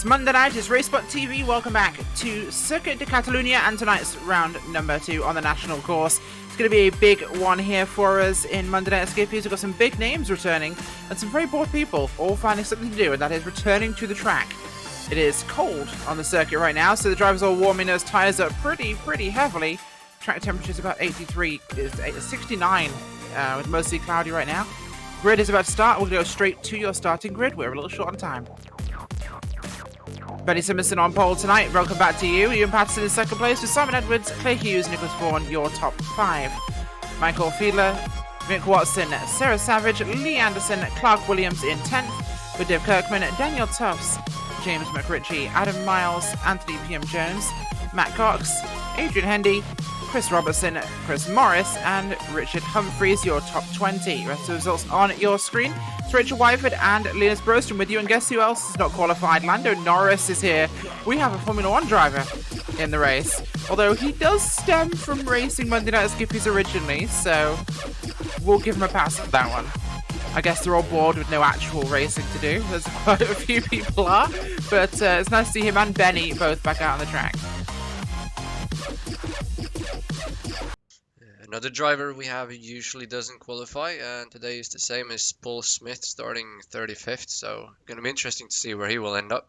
It's Monday night, it's RaceSpotTV. Welcome back to Circuit de Catalunya and tonight's round number 2 on the national course. It's going to be a big one here for us in Monday night Skippys. We've got some big names returning and some very bored people all finding something to do, and that is returning to the track. It is cold on the circuit right now, so the drivers are warming those tyres up pretty heavily. Track temperature is about 83, it's 69 with mostly cloudy right now. Grid is about to start. We'll go straight to your starting grid. We're a little short on time. Benny Simonson on pole tonight. Welcome back to you. Ian Patterson in second place with Simon Edwards, Clay Hughes, Nicholas Vaughan, your top 5. Michael Fiedler, Mick Watson, Sarah Savage, Lee Anderson, Clark Williams in 10th with Dave Kirkman, Daniel Tufts, James McRitchie, Adam Miles, Anthony P.M. Jones, Matt Cox, Adrian Hendy, Chris Robertson, Chris Morris, and Richard Humphreys, your top 20. Rest of the results on your screen. It's Rachel Wyford and Linus Broston with you, and guess who else is not qualified? Lando Norris is here. We have a Formula 1 driver in the race, although he does stem from racing Monday Night Skippys originally, so we'll give him a pass on that one. I guess they're all bored with no actual racing to do, as quite a few people are, but it's nice to see him and Benny both back out on the track. Another driver we have who usually doesn't qualify, and today is the same as Paul Smith, starting 35th, so going to be interesting to see where he will end up.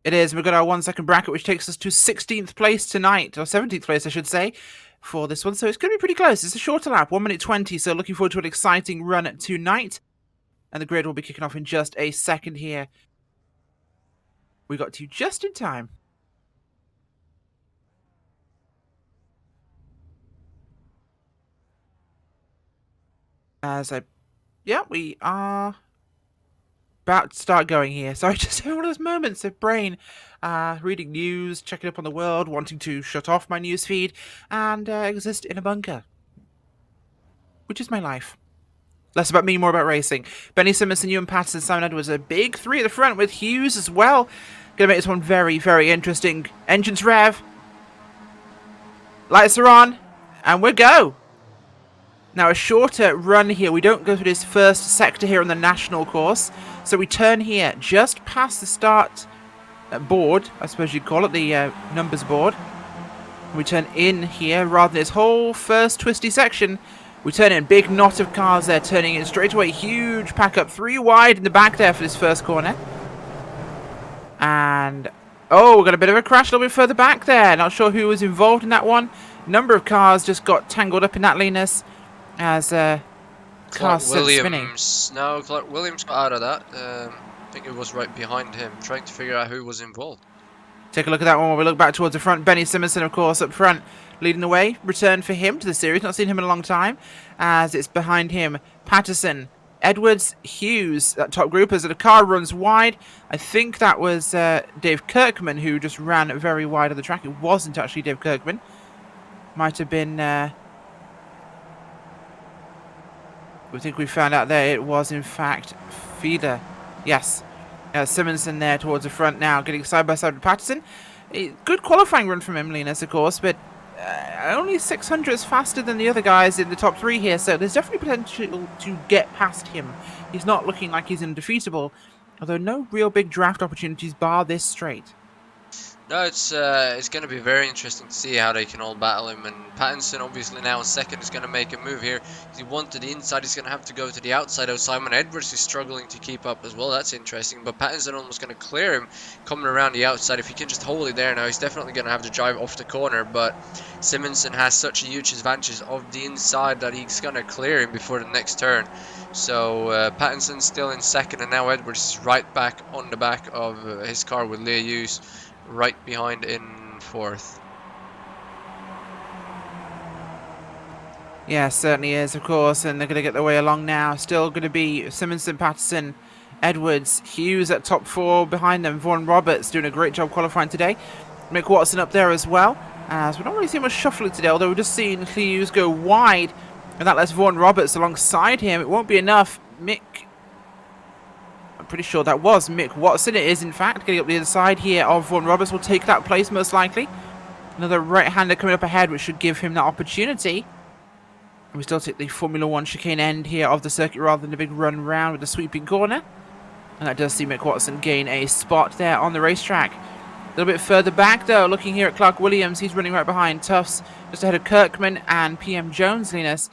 It is. We've got our 1 second bracket, which takes us to 16th place tonight, or 17th place I should say, for this one, so it's going to be pretty close. It's a shorter lap, 1 minute 20, so looking forward to an exciting run tonight, and the grid will be kicking off in just a second here. We got to you just in time. We are about to start going here. Sorry, just having one of those moments of brain, reading news, checking up on the world, wanting to shut off my news feed, and exist in a bunker. Which is my life. Less about me, more about racing. Benny Simonson, Ewan Patterson, Simon Edwards, a big 3 at the front with Hughes as well. Gonna make this one very interesting. Engines rev. Lights are on, and we go. Now, a shorter run here. We don't go through this first sector here on the national course. So we turn here just past the start board, I suppose you'd call it, the numbers board. We turn in here rather than this whole first twisty section. We turn in. Big knot of cars there turning in straight away. Huge pack up. 3 wide in the back there for this first corner. And, oh, we've got a bit of a crash a little bit further back there. Not sure who was involved in that one. Number of cars just got tangled up in that, Linus. As cars spinning. No, Clark Williams got out of that. I think it was right behind him, trying to figure out who was involved. Take a look at that one while we look back towards the front. Benny Simonson, of course, up front, leading the way. Return for him to the series. Not seen him in a long time. As it's behind him, Patterson, Edwards, Hughes, that top group. As the car runs wide, I think that was Dave Kirkman who just ran very wide of the track. It wasn't actually Dave Kirkman. Might have been... I think we found out there it was in fact Fiedler. Yes. Simonson there towards the front now, getting side by side with Patterson. Good qualifying run from him, Linus, of course, but only 600s faster than the other guys in the top 3 here, so there's definitely potential to get past him. He's not looking like he's undefeatable, although no real big draft opportunities bar this straight. No, it's going to be very interesting to see how they can all battle him. And Pattinson, obviously now in second, is going to make a move here. If he wanted the inside, he's going to have to go to the outside. Oh, Simon Edwards is struggling to keep up as well. That's interesting. But Pattinson almost going to clear him coming around the outside. If he can just hold it there now, he's definitely going to have to drive off the corner. But Simonson has such a huge advantage of the inside that he's going to clear him before the next turn. So Pattinson's still in second, and now Edwards is right back on the back of his car with Leah Hughes right behind in 4th. Yeah, certainly is, of course, and they're going to get their way along now. Still going to be Simonson, Patterson, Edwards, Hughes at top 4 behind them. Vaughan Roberts doing a great job qualifying today. Mick Watson up there as well. As we're not really seeing much shuffling today, although we're just seeing Hughes go wide, and that lets Vaughan Roberts alongside him. It won't be enough. Pretty sure that was Mick Watson. It is, in fact, getting up the other side here of Vaughan Roberts. Will take that place most likely. Another right-hander coming up ahead, which should give him that opportunity. And we still take the Formula 1 chicane end here of the circuit rather than a big run round with a sweeping corner. And that does see Mick Watson gain a spot there on the racetrack. A little bit further back, though, looking here at Clark Williams. He's running right behind Tufts, just ahead of Kirkman and PM Jones, Linus.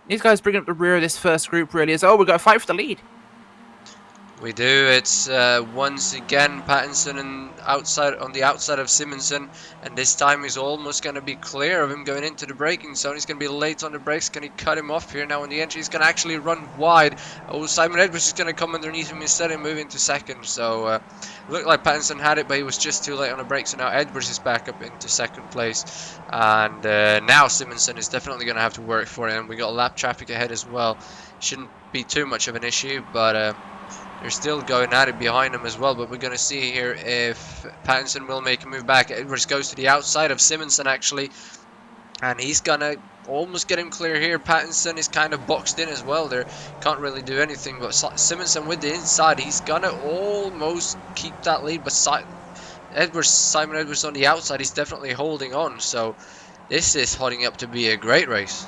These guys bringing up the rear of this first group, really, as, oh, we've got a fight for the lead. We do. It's once again Pattinson and on the outside of Simonson, and this time he's almost going to be clear of him going into the braking zone. He's going to be late on the brakes. Can he cut him off here now in the entry? He's going to actually run wide. Oh, Simon Edwards is going to come underneath him instead and move into second. So looked like Pattinson had it, but he was just too late on the brakes. So now Edwards is back up into second place, and now Simonson is definitely going to have to work for it. And we got lap traffic ahead as well. Shouldn't be too much of an issue, but they're still going at it behind him as well, but we're going to see here if Pattinson will make a move back. Edwards goes to the outside of Simonson, actually, and he's going to almost get him clear here. Pattinson is kind of boxed in as well there. Can't really do anything, but Simonson with the inside, he's going to almost keep that lead, but Simon Edwards on the outside, he's definitely holding on, so this is holding up to be a great race.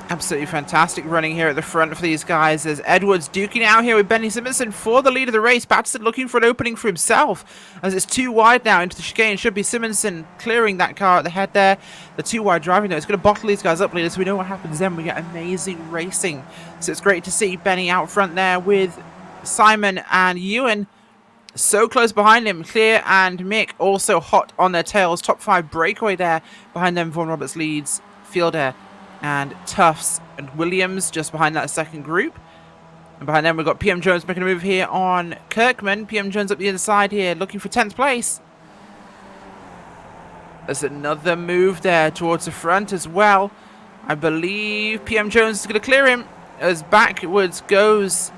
Absolutely fantastic running here at the front for these guys as Edwards duking out here with Benny Simonson for the lead of the race. Patterson looking for an opening for himself as it's too wide now into the chicane. Should be Simonson clearing that car at the head there. The too wide driving though, it's going to bottle these guys up later, so we know what happens then. We get amazing racing. So it's great to see Benny out front there with Simon and Ewan so close behind him. Clear and Mick also hot on their tails. Top 5 breakaway there behind them. Vaughan Roberts leads Fielder and Tufts and Williams just behind that second group. And behind them we've got PM Jones making a move here on Kirkman. PM Jones up the other side here looking for 10th place. There's another move there towards the front as well. I believe PM Jones is going to clear him as backwards goes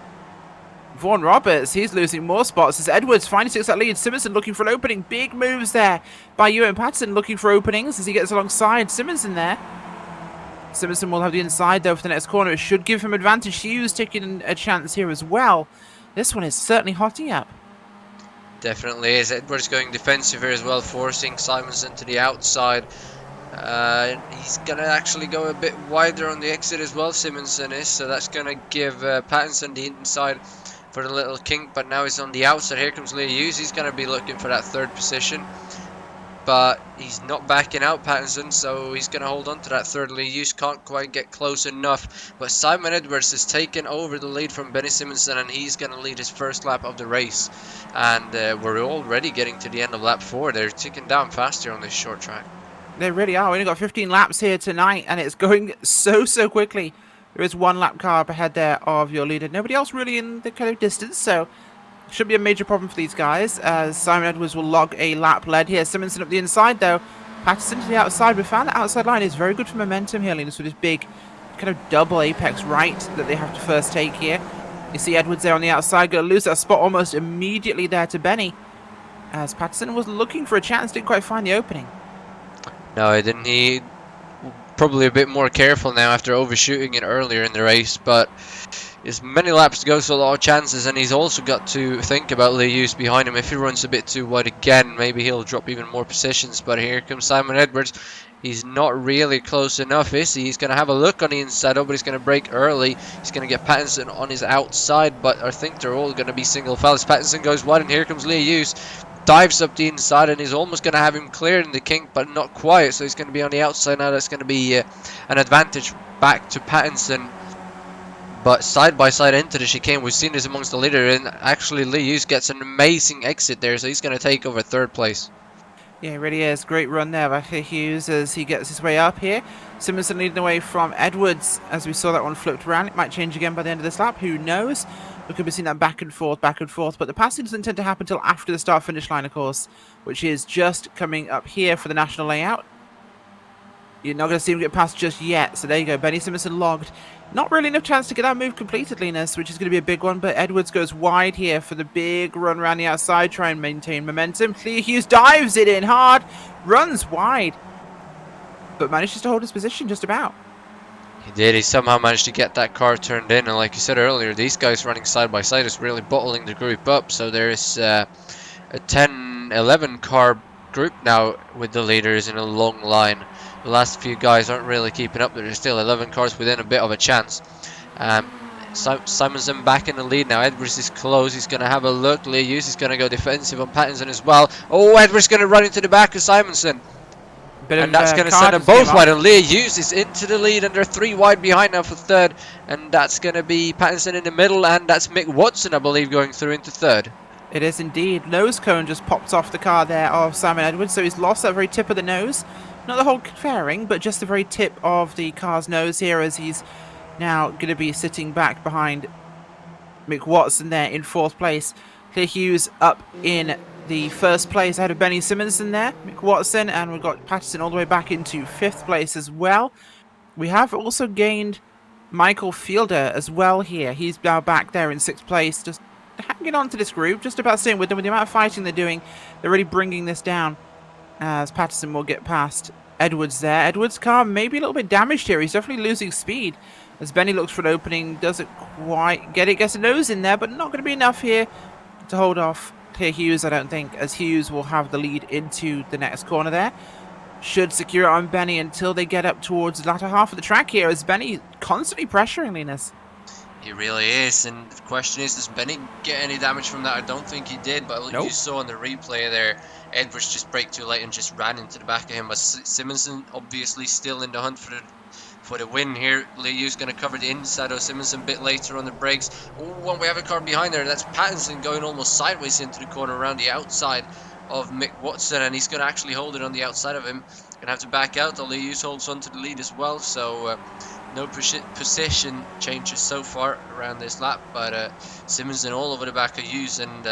Vaughan Roberts. He's losing more spots as Edwards finally takes that lead. Simonson looking for an opening. Big moves there by Ewan Patterson looking for openings as he gets alongside Simonson there. Simonson will have the inside though for the next corner. It should give him advantage. Hughes taking a chance here as well. This one is certainly hotting up. Definitely is. Edwards going defensive here as well, forcing Simonson to the outside. He's going to actually go a bit wider on the exit as well, Simonson is. So that's going to give Pattinson the inside for the little kink. But now he's on the outside. Here comes Lee Hughes. He's going to be looking for that third position. But he's not backing out, Pattinson, so he's going to hold on to that third lead. Hughes can't quite get close enough. But Simon Edwards has taken over the lead from Benny Simonson, and he's going to lead his first lap of the race. And we're already getting to the end of lap 4. They're ticking down faster on this short track. They really are. We only got 15 laps here tonight, and it's going so quickly. There is one lap car up ahead there of your leader. Nobody else really in the kind of distance, so should be a major problem for these guys as Simon Edwards will log a lap lead here. Simonson up the inside though. Patterson to the outside. We found that outside line is very good for momentum here, Linus, with this big kind of double apex right that they have to first take here. You see Edwards there on the outside. Going to lose that spot almost immediately there to Benny as Patterson was looking for a chance. Didn't quite find the opening. No, he didn't. He probably a bit more careful now after overshooting it earlier in the race, but there's many laps to go, so a lot of chances, and he's also got to think about Lee Hughes behind him. If he runs a bit too wide again, maybe he'll drop even more positions. But here comes Simon Edwards. He's not really close enough, is he? He's going to have a look on the inside, but he's going to brake early. He's going to get Pattinson on his outside, but I think they're all going to be single files. Pattinson goes wide, and here comes Lee Hughes. Dives up the inside, and he's almost going to have him cleared in the kink, but not quite. So he's going to be on the outside now. That's going to be an advantage back to Pattinson. But side by side into the chicane, we've seen this amongst the leader, and actually Lee Hughes gets an amazing exit there, so he's going to take over third place. Yeah, it really is. Great run there by Hughes as he gets his way up here. Simonson leading away from Edwards as we saw that one flipped around. It might change again by the end of this lap. Who knows? We could be seeing that back and forth. But the passing doesn't tend to happen until after the start-finish line, of course, which is just coming up here for the national layout. You're not going to see him get past just yet. So there you go. Benny Simonson logged. Not really enough chance to get that move completed, Linus, which is going to be a big one. But Edwards goes wide here for the big run around the outside. Try and maintain momentum. Lee Hughes dives it in hard. Runs wide. But manages to hold his position just about. He did. He somehow managed to get that car turned in. And like you said earlier, these guys running side by side is really bottling the group up. So there's a 10-11 car group now with the leaders in a long line. The last few guys aren't really keeping up. There's still 11 cars within a bit of a chance. Simonson back in the lead now. Edwards is close. He's going to have a look. Lee Hughes is going to go defensive on Pattinson as well. Oh, Edwards going to run into the back of Simonson. Bit And of that's going to car send them just came both wide. off. And Lee Hughes is into the lead, and they're 3 wide behind now for third. And that's going to be Pattinson in the middle, and that's Mick Watson, I believe, going through into third. It is indeed. Nose cone just popped off the car there of Simon Edwards, so he's lost that very tip of the nose. Not the whole fairing, but just the very tip of the car's nose here, as he's now going to be sitting back behind Mick Watson there in 4th place. Clear Hughes up in the 1st place ahead of Benny Simonson there, Mick Watson, and we've got Patterson all the way back into 5th place as well. We have also gained Michael Fielder as well here. He's now back there in 6th place, just hanging on to this group, just about staying with them. With the amount of fighting they're doing, they're really bringing this down, as Patterson will get past Edwards there. Edwards' car maybe a little bit damaged here. He's definitely losing speed as Benny looks for an opening. Doesn't quite get it. Gets a nose in there, but not going to be enough here to hold off Clear Hughes, I don't think, as Hughes will have the lead into the next corner there. Should secure it on Benny until they get up towards the latter half of the track here, as Benny constantly pressuring Linus. He really is, and the question is, does Benny get any damage from that? I don't think he did, but Nope. You saw on the replay there, Edwards just braked too late and just ran into the back of him. But Simonson obviously still in the hunt for the win here. Lee Hughes going to cover the inside of Simonson a bit later on the brakes. Oh, and we have a car behind there. That's Pattinson going almost sideways into the corner around the outside of Mick Watson, and he's going to actually hold it on the outside of him. Going to have to back out. Lee Hughes holds on to the lead as well, so no position changes so far around this lap, but Simonson all over the back of Hughes, and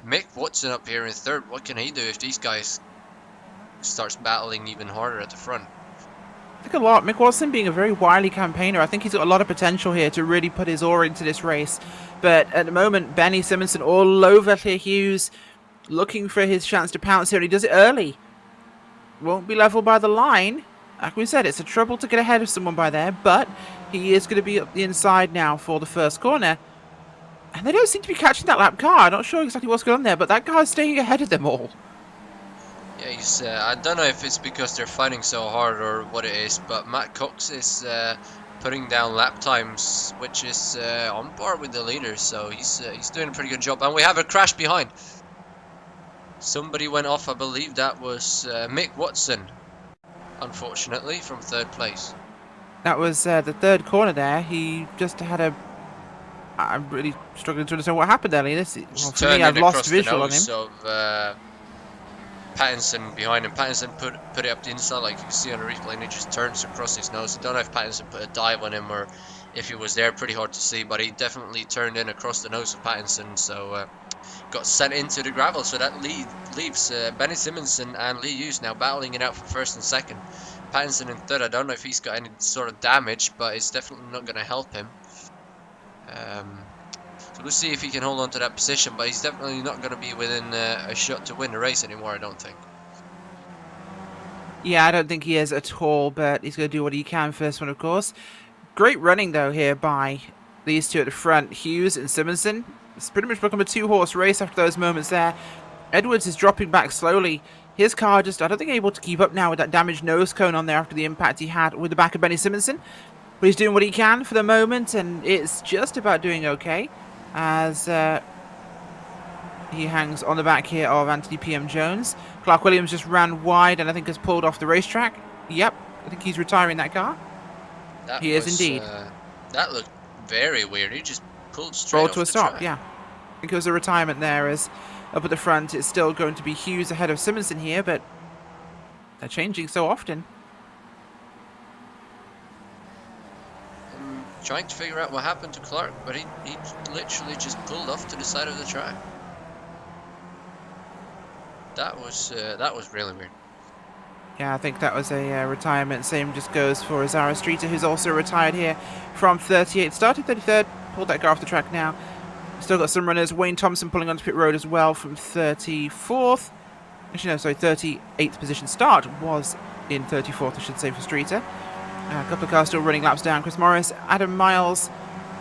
Mick Watson up here in third. What can he do if these guys starts battling even harder at the front? I think a lot. Mick Watson being a very wily campaigner, I think he's got a lot of potential here to really put his oar into this race. But at the moment, Benny Simonson all over Clear Hughes, looking for his chance to pounce here, and he does it early. Won't be level by the line. Like we said, it's a trouble to get ahead of someone by there, but he is going to be up the inside now for the first corner. And they don't seem to be catching that lap car. I'm not sure exactly what's going on there, but that car's staying ahead of them all. Yeah, he's, I don't know if it's because they're fighting so hard or what it is, but Matt Cox is putting down lap times, which is on par with the leader, so he's doing a pretty good job. And we have a crash behind. Somebody went off, I believe that was Mick Watson, unfortunately, from third place. That was the third corner there. He just had a... I'm really struggling to understand what happened there, Linus. Well, for me, I've lost visual on him. Of Pattinson behind him. Pattinson put it up the inside, like you can see on the replay, and he just turns across his nose. I don't know if Pattinson put a dive on him or if he was there. Pretty hard to see, but he definitely turned in across the nose of Pattinson, so got sent into the gravel. So that leaves Benny Simonson and Lee Hughes now battling it out for first and second. Pattinson in third. I don't know if he's got any sort of damage, but it's definitely not going to help him. So we'll see if he can hold on to that position, but he's definitely not going to be within a shot to win the race anymore, I don't think. Yeah, I don't think he is at all, but he's going to do what he can for this one, of course. Great running, though, here by these two at the front, Hughes and Simonson. It's pretty much become a two-horse race after those moments there. Edwards is dropping back slowly. His car just, I don't think, able to keep up now with that damaged nose cone on there after the impact he had with the back of Benny Simonson. But he's doing what he can for the moment, and it's just about doing okay, as he hangs on the back here of Anthony P.M. Jones. Clark Williams just ran wide and I think has pulled off the racetrack. Yep, I think he's retiring that car. He is indeed. That looked very weird. He just pulled straight off to a the stop, track. yeah. I think it was a retirement there, as up at the front it's still going to be Hughes ahead of Simonson here, but they're changing so often. I'm trying to figure out what happened to Clark, but he literally just pulled off to the side of the track. That was really weird. Yeah, I think that was a retirement. Same just goes for Zara Streeter, who's also retired here from 38. Started 33rd, pulled that car off the track now. Still got some runners. Wayne Thompson pulling onto pit road as well from 34th. Actually, no, sorry, 38th position. Start was in 34th, I should say, for Streeter. A couple of cars still running laps down. Chris Morris, Adam Miles,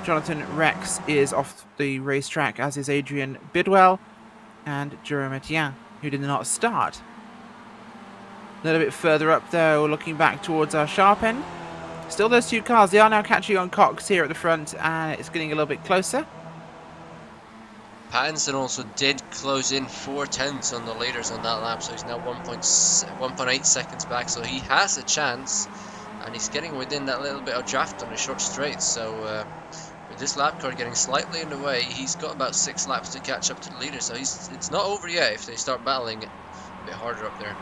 Jonathan Rex is off the racetrack, as is Adrian Bidwell and Jerome Etienne, who did not start. A little bit further up, though, looking back towards our sharp end. Still those two cars. They are now catching on Cox here at the front, and it's getting a little bit closer. Pattinson also did close in 4/10 on the leaders on that lap, so he's now 1.8 seconds back, so he has a chance, and he's getting within that little bit of draft on the short straight. So with this lap car getting slightly in the way, he's got about 6 laps to catch up to the leader, so it's not over yet if they start battling it a bit harder up there.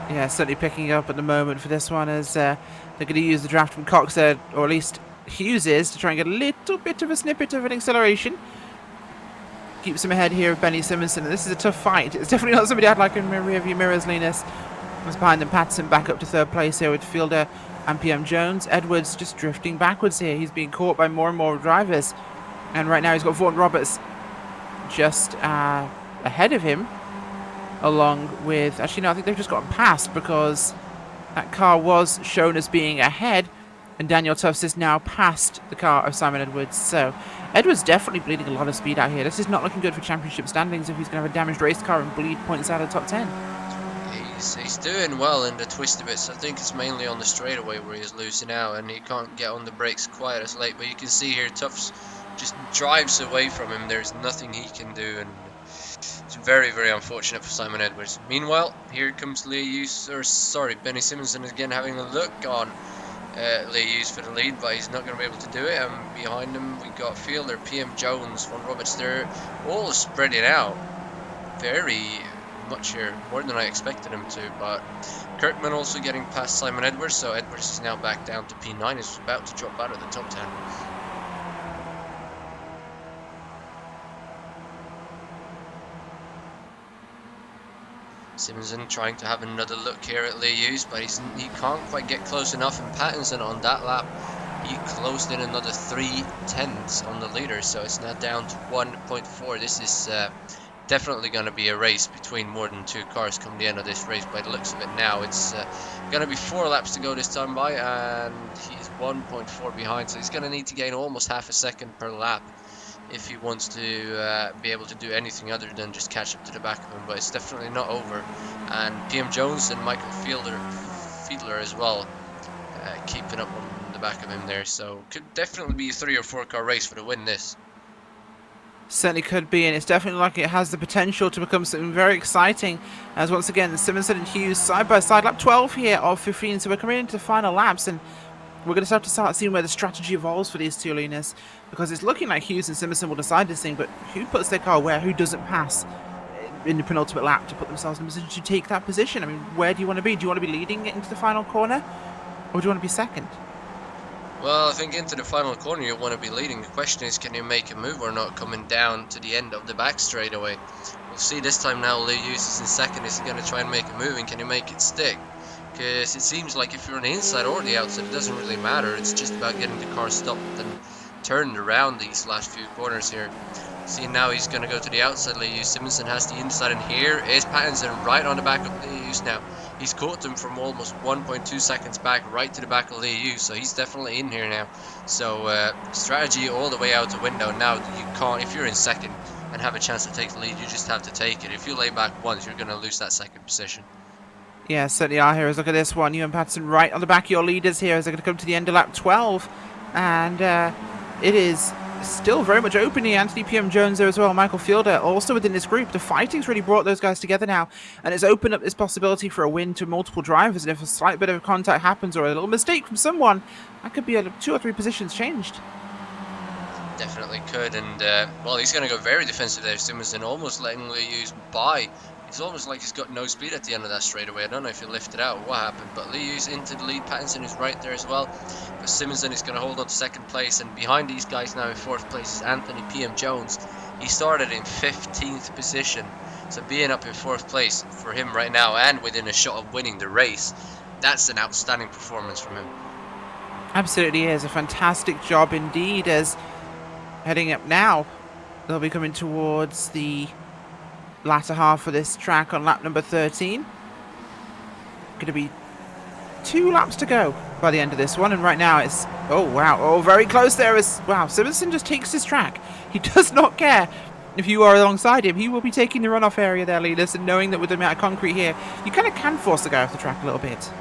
Yeah, certainly picking up at the moment for this one, as they're going to use the draft from Cox there, or at least Hughes is, to try and get a little bit of a snippet of an acceleration. Keeps him ahead here of Benny Simonson, and this is a tough fight. It's definitely not somebody I'd like in my rear view mirrors, Linus. Was behind them, Patterson back up to 3rd place here with Fielder and PM Jones. Edwards just drifting backwards here. He's being caught by more and more drivers, and right now he's got Vaughan Roberts just ahead of him, along with, actually no, I think they've just gotten past, because that car was shown as being ahead, and Daniel Tufts is now past the car of Simon Edwards. So Edwards definitely bleeding a lot of speed out here. This is not looking good for championship standings if he's going to have a damaged race car and bleed points out of the top 10. He's doing well in the twisty bits. I think it's mainly on the straightaway where he's losing out, and he can't get on the brakes quite as late. But you can see here Tufts just drives away from him. There's nothing he can do, and it's very, very unfortunate for Simon Edwards. Meanwhile, here comes Benny Simonson again having a look on Lee Hughes for the lead, but he's not going to be able to do it. And behind him we got Fielder, PM Jones, Vaughan Roberts. They're all spreading out very much here, more than I expected him to. But Kirkman also getting past Simon Edwards, so Edwards is now back down to P9. He's about to drop out of the top 10. Simonson trying to have another look here at Lee Hughes, but he can't quite get close enough. And Pattinson on that lap, he closed in another 3/10 on the leader, so it's now down to 1.4. This is definitely going to be a race between more than 2 cars come the end of this race. By the looks of it now, it's going to be 4 laps to go this time by, and he's 1.4 behind, so he's going to need to gain almost half a second per lap if he wants to be able to do anything other than just catch up to the back of him. But it's definitely not over, and PM Jones and Michael Fiedler as well keeping up on the back of him there, so could definitely be a 3 or 4 car race for the win. This certainly could be, and it's definitely like it has the potential to become something very exciting, as once again Simonson and Hughes side by side. Lap 12 here of 15, so we're coming into the final laps, and we're going to have to start seeing where the strategy evolves for these two, Linus, because it's looking like Hughes and Simonson will decide this thing, but who puts their car where, who doesn't pass in the penultimate lap to put themselves in a position to take that position? I mean, where do you want to be? Do you want to be leading it into the final corner, or do you want to be second? Well, I think into the final corner you want to be leading. The question is, can you make a move or not coming down to the end of the back straightaway? We'll see this time now. Lee Hughes is in second. Is he going to try and make a move, and can he make it stick? Because it seems like if you're on the inside or the outside, it doesn't really matter. It's just about getting the car stopped and turned around these last few corners here. See, now he's going to go to the outside. Lee Hughes. Simonson has the inside, and here is Pattinson right on the back of Lee Hughes now. He's caught him from almost 1.2 seconds back, right to the back of Lee Hughes, so he's definitely in here now. So strategy all the way out the window. Now you can't, if you're in second and have a chance to take the lead, you just have to take it. If you lay back once, you're going to lose that second position. Yeah, certainly are here. As look at this one, you and Patterson right on the back of your leaders here as they're going to come to the end of lap 12, and it is still very much open here. Anthony PM Jones there as well, Michael Fielder also within this group. The fighting's really brought those guys together now, and it's opened up this possibility for a win to multiple drivers, and if a slight bit of contact happens or a little mistake from someone, that could be 2 or 3 positions changed. Definitely could, and well, he's going to go very defensive there. Simonson almost letting Lee Hughes by. It's almost like he's got no speed at the end of that straightaway. I don't know if he lifted out or what happened, but Lee Hughes into the lead. Pattinson is right there as well. But Simonson is going to hold on to second place, and behind these guys now in 4th place is Anthony PM Jones. He started in 15th position, so being up in 4th place for him right now and within a shot of winning the race, that's an outstanding performance from him. Absolutely is a fantastic job indeed. As heading up now, they'll be coming towards the latter half of this track on lap number 13. Going to be 2 laps to go by the end of this one, and right now it's, oh wow, oh very close there. Is wow, Simonson just takes his track. He does not care if you are alongside him. He will be taking the runoff area there, leaders, and knowing that with the amount of concrete here, you kind of can force the guy off the track a little bit.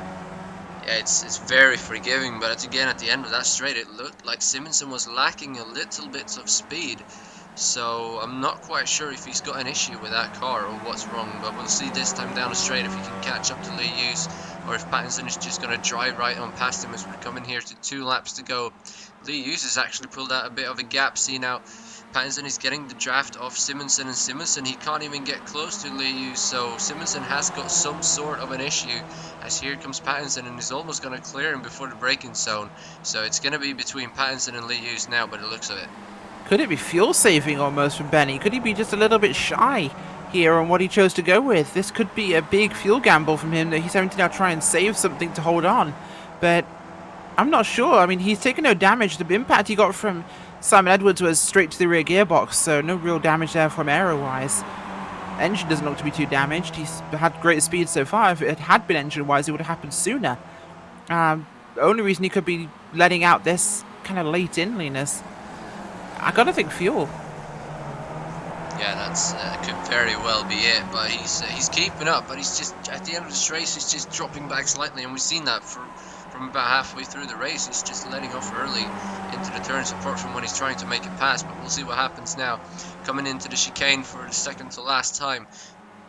Yeah, it's very forgiving, but again, at the end of that straight, it looked like Simonsen was lacking a little bit of speed. So I'm not quite sure if he's got an issue with that car or what's wrong, but we'll see this time down the straight if he can catch up to Lee Hughes, or if Pattinson is just going to drive right on past him as we're coming here to 2 laps to go. Lee Hughes has actually pulled out a bit of a gap. See now, Pattinson is getting the draft off Simonsen, and Simonsen, he can't even get close to Lee Hughes, so Simonsen has got some sort of an issue, as here comes Pattinson and is almost going to clear him before the braking zone. So it's going to be between Pattinson and Lee Hughes now, by the looks of it. Could it be fuel saving almost from Benny? Could he be just a little bit shy here on what he chose to go with? This could be a big fuel gamble from him that he's having to now try and save something to hold on. But I'm not sure. I mean, he's taken no damage. The impact he got from Simon Edwards was straight to the rear gearbox, so no real damage there from aero-wise. Engine doesn't look to be too damaged. He's had great speed so far. If it had been engine-wise, it would have happened sooner. The only reason he could be letting out this kind of late inliness, I gotta think fuel. Yeah, that's could very well be it, but he's keeping up, but he's just, at the end of this race, he's just dropping back slightly, and we've seen that from about halfway through the race. He's just letting off early into the turns, apart from when he's trying to make it pass, but we'll see what happens now. Coming into the chicane for the second to last time,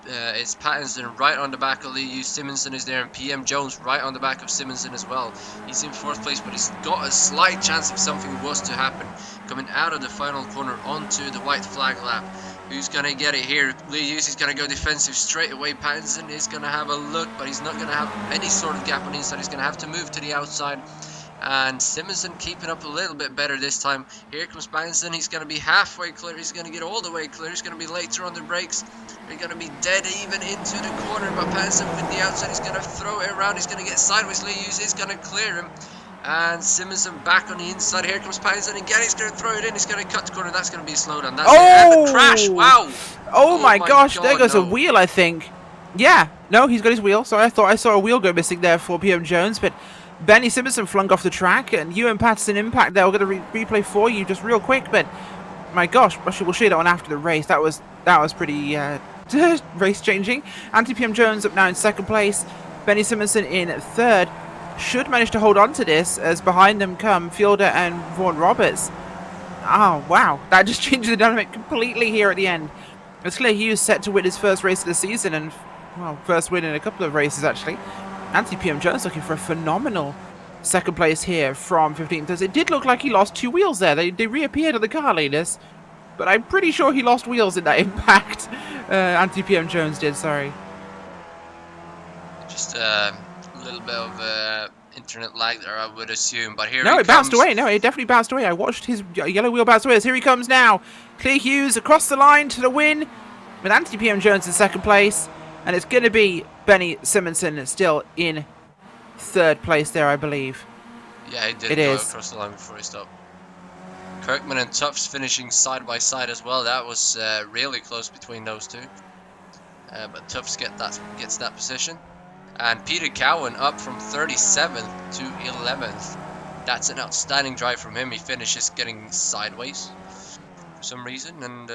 it's Pattinson right on the back of Lee Hughes. Simonsen is there, and PM Jones right on the back of Simonsen as well. He's in 4th place, but he's got a slight chance if something was to happen. Coming out of the final corner onto the white flag lap. Who's going to get it here? Lee Hughes is going to go defensive straight away. Pattinson is going to have a look, but he's not going to have any sort of gap on the inside. He's going to have to move to the outside. And Simonsen keeping up a little bit better this time. Here comes Pattinson. He's going to be halfway clear. He's going to get all the way clear. He's going to be later on the brakes. They're going to be dead even into the corner. But Pattinson with the outside, he's going to throw it around. He's going to get sideways. Lee Hughes is going to clear him. And Simonsen back on the inside. Here comes Pattinson again. He's going to throw it in. He's going to cut the corner. That's going to be a slowdown. That's it. And the crash. Wow. Oh my gosh. God, there goes no. a wheel, I think. Yeah. No, he's got his wheel. Sorry, I thought I saw a wheel go missing there for PM Jones. But Benny Simonsen flung off the track. And you and Pattinson impact there. We're going to replay for you just real quick. But my gosh. We'll show you that one after the race. That was pretty race changing. Anti-PM Jones up now in 2nd place. Benny Simonsen in 3rd. Should manage to hold on to this as behind them come Fielder and Vaughan Roberts. Oh, wow. That just changed the dynamic completely here at the end. It's Clay Hughes set to win his first race of the season and, well, first win in a couple of races, actually. Anti-PM Jones looking for a phenomenal 2nd place here from 15th. As it did look like he lost 2 wheels there. They reappeared at the car leaders, but I'm pretty sure he lost wheels in that impact. Anti-PM Jones did, sorry. Just a little bit of internet lag there, I would assume, but here No, he it bounced comes. away. No, it definitely bounced away. I watched his yellow wheel bounce away. As here he comes now. Clay Hughes across the line to the win with Anti-PM Jones in 2nd place. And it's going to be Benny Simonsen still in 3rd place there, I believe. Yeah, he did go across the line before he stopped. Kirkman and Tufts finishing side by side as well. That was really close between those two. But Tufts gets that position. And Peter Cowan up from 37th to 11th. That's an outstanding drive from him. He finishes getting sideways for some reason. And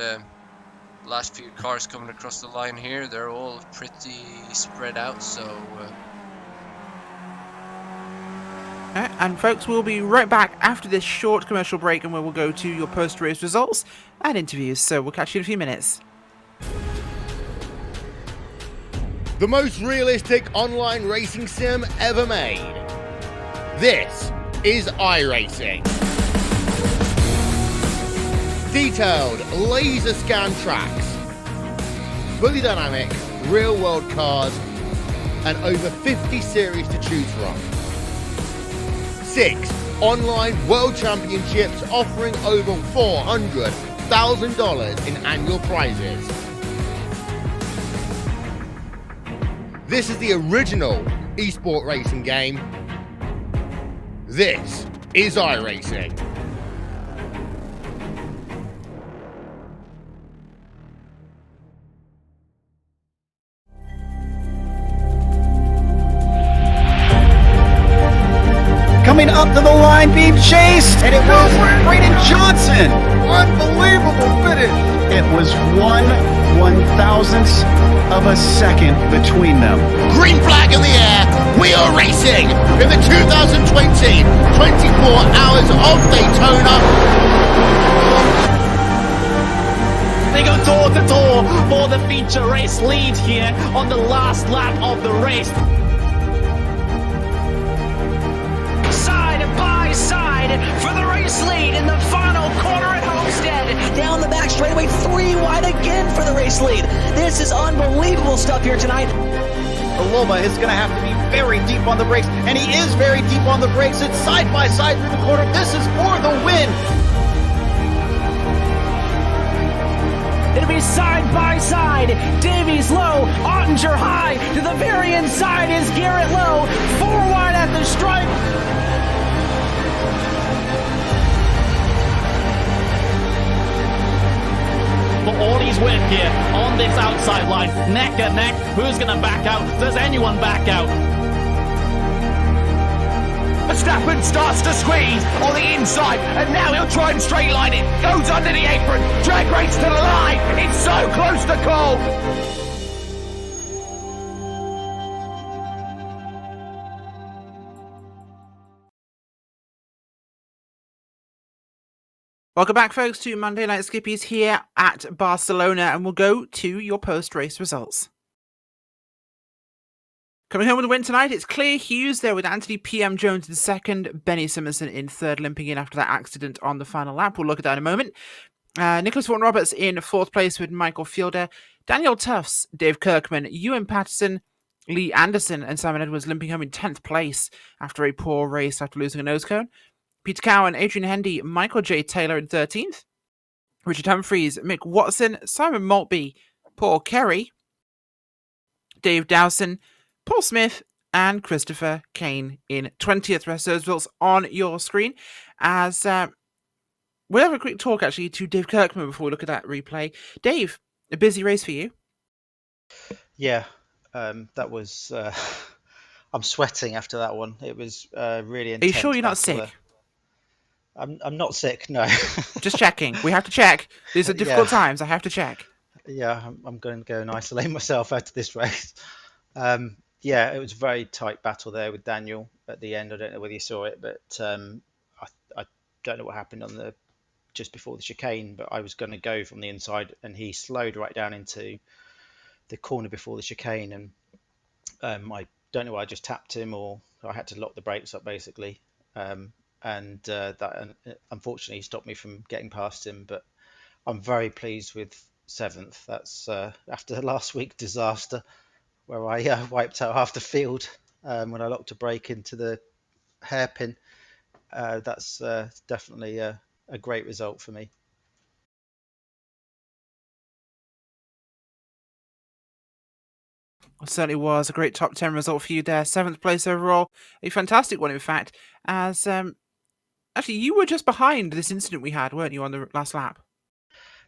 last few cars coming across the line here, they're all pretty spread out. So. And folks, we'll be right back after this short commercial break, and where we'll go to your post-race results and interviews. So we'll catch you in a few minutes. The most realistic online racing sim ever made. This is iRacing. Detailed laser scan tracks, fully dynamic, real world cars, and over 50 series to choose from. 6 online world championships offering over $400,000 in annual prizes. This is the original esport racing game. This is iRacing. Coming up to the line, being chased, and it was Brayden Johnson. Unbelievable finish. It was 1/1000th of a second between them. Green flag in the air. We are racing in the 2020 24 Hours of Daytona. They go door to door for the feature race lead here on the last lap of the race. Side by side for the race lead in the final corner at Homestead. Down the back straightaway, 3 wide again for the race lead. This is unbelievable stuff here tonight. Loma is going to have to be very deep on the brakes, and he is very deep on the brakes. It's side by side through the corner. This is for the win. It'll be side by side. Davies low, Ottinger high. To the very inside is Garrett low. 4 wide at the stripe. For Audie's win here on this outside line. Neck and neck. Who's going to back out? Does anyone back out? Verstappen starts to squeeze on the inside, and now he'll try and straight line it. Goes under the apron, drag race to the line. It's so close to call. Welcome back, folks, to Monday Night Skippys here at Barcelona, and we'll go to your post-race results. Coming home with the win tonight, it's Claire Hughes there with Anthony P.M. Jones in second, Benny Simonson in third, limping in after that accident on the final lap. We'll look at that in a moment. Nicholas Vaughan-Roberts in fourth place with Michael Fielder, Daniel Tufts, Dave Kirkman, Ewan Patterson, Lee Anderson, and Simon Edwards limping home in 10th place after a poor race after losing a nose cone. Peter Cowan, Adrian Hendy, Michael J. Taylor in 13th, Richard Humphreys, Mick Watson, Simon Maltby, Paul Kerry, Dave Dowson, Paul Smith, and Christopher Kane in 20th. Rest of those results on your screen. As we'll have a quick talk actually to Dave Kirkman before we look at that replay. Dave, a busy race for you? Yeah, that was. I'm sweating after that one. It was really intense. Are you sure you're not sick? I'm not sick. No. Just checking. We have to check. These are difficult times. I have to check. Yeah, I'm going to go and isolate myself after this race. Yeah, it was a very tight battle there with Daniel at the end. I don't know whether you saw it, but I don't know what happened on the just before the chicane. But I was going to go from the inside, and he slowed right down into the corner before the chicane, and I don't know why I just tapped him, or I had to lock the brakes up basically, and that unfortunately stopped me from getting past him. But I'm very pleased with 7th. That's after the last week disaster where I wiped out half the field when I locked a brake into the hairpin. That's definitely a great result for me. It certainly was a great top 10 result for you there. 7th place overall. A fantastic one, in fact. As actually, you were just behind this incident we had, weren't you, on the last lap?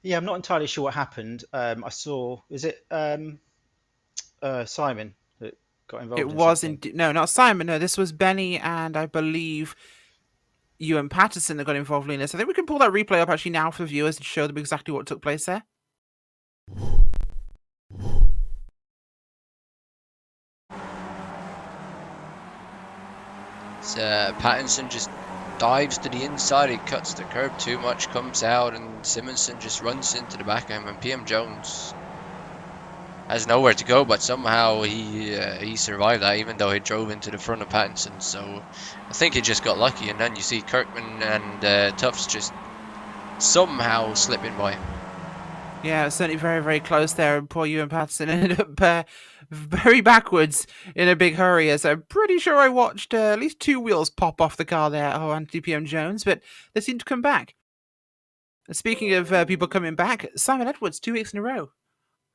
Yeah, I'm not entirely sure what happened. I saw, is it Simon that got involved? It was indeed. No, not Simon. No, this was Benny and I believe Ewan Patterson that got involved in this. I think we can pull that replay up actually now for viewers to show them exactly what took place there. Pattinson just dives to the inside, he cuts the curb too much, comes out, and Simonson just runs into the back of him, and PM Jones has nowhere to go, but somehow he survived that, even though he drove into the front of Pattinson. So I think he just got lucky, and then you see Kirkman and Tufts just somehow slipping by. Yeah, it's certainly very, very close there, and poor Ewan Patterson ended up very backwards in a big hurry, as I'm pretty sure I watched at least 2 wheels pop off the car there, Anthony PM Jones, but they seem to come back. Speaking of people coming back, Simon Edwards, 2 weeks in a row.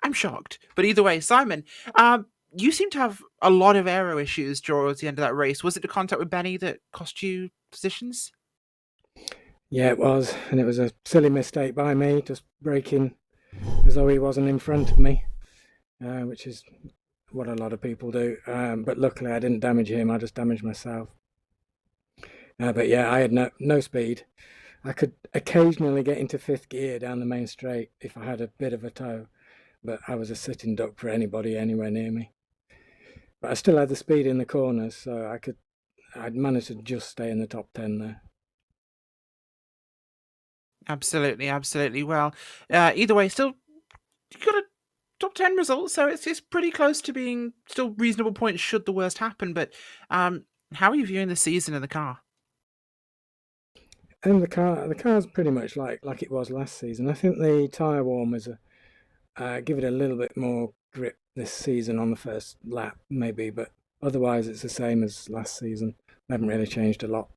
I'm shocked. But either way, Simon, you seem to have a lot of aero issues towards the end of that race. Was it the contact with Benny that cost you positions? Yeah, it was. And it was a silly mistake by me, just braking as though he wasn't in front of me, which is what a lot of people do. But luckily I didn't damage him, I just damaged myself. But yeah, I had no speed. I could occasionally get into fifth gear down the main straight if I had a bit of a toe, but I was a sitting duck for anybody anywhere near me. But I still had the speed in the corners, so I'd managed to just stay in the top 10 there. Absolutely, absolutely. Well, either way, still you got a top 10 result, so it's pretty close to being still reasonable points should the worst happen. But how are you viewing the season in the car? And the car's pretty much like it was last season. I think the tyre warmers give it a little bit more grip this season on the first lap, maybe, but otherwise it's the same as last season. They haven't really changed a lot.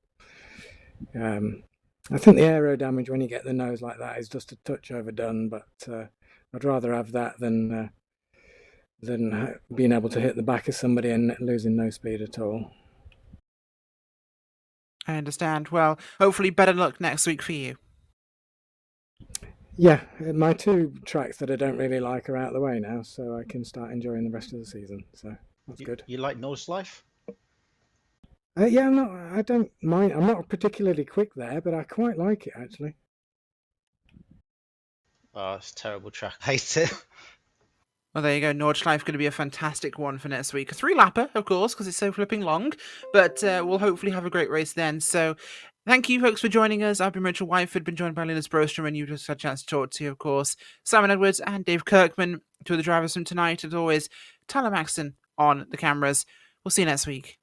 I think the aero damage when you get the nose like that is just a touch overdone, but I'd rather have that than being able to hit the back of somebody and losing no speed at all. I understand. Well, hopefully better luck next week for you. Yeah, my two tracks that I don't really like are out of the way now, so I can start enjoying the rest of the season. So that's good. You like Nordschleife? Yeah, I don't mind. I'm not particularly quick there, but I quite like it actually. Oh, it's a terrible track. I hate it. Well, there you go. Nordschleife going to be a fantastic one for next week. A 3-lapper, of course, because it's so flipping long. But we'll hopefully have a great race then. So thank you, folks, for joining us. I've been Rachel Whiteford, been joined by Linus Brostrom, and you've just had a chance to talk to, of course, Simon Edwards and Dave Kirkman, two of the drivers from tonight. As always, Tyler Maxton on the cameras. We'll see you next week.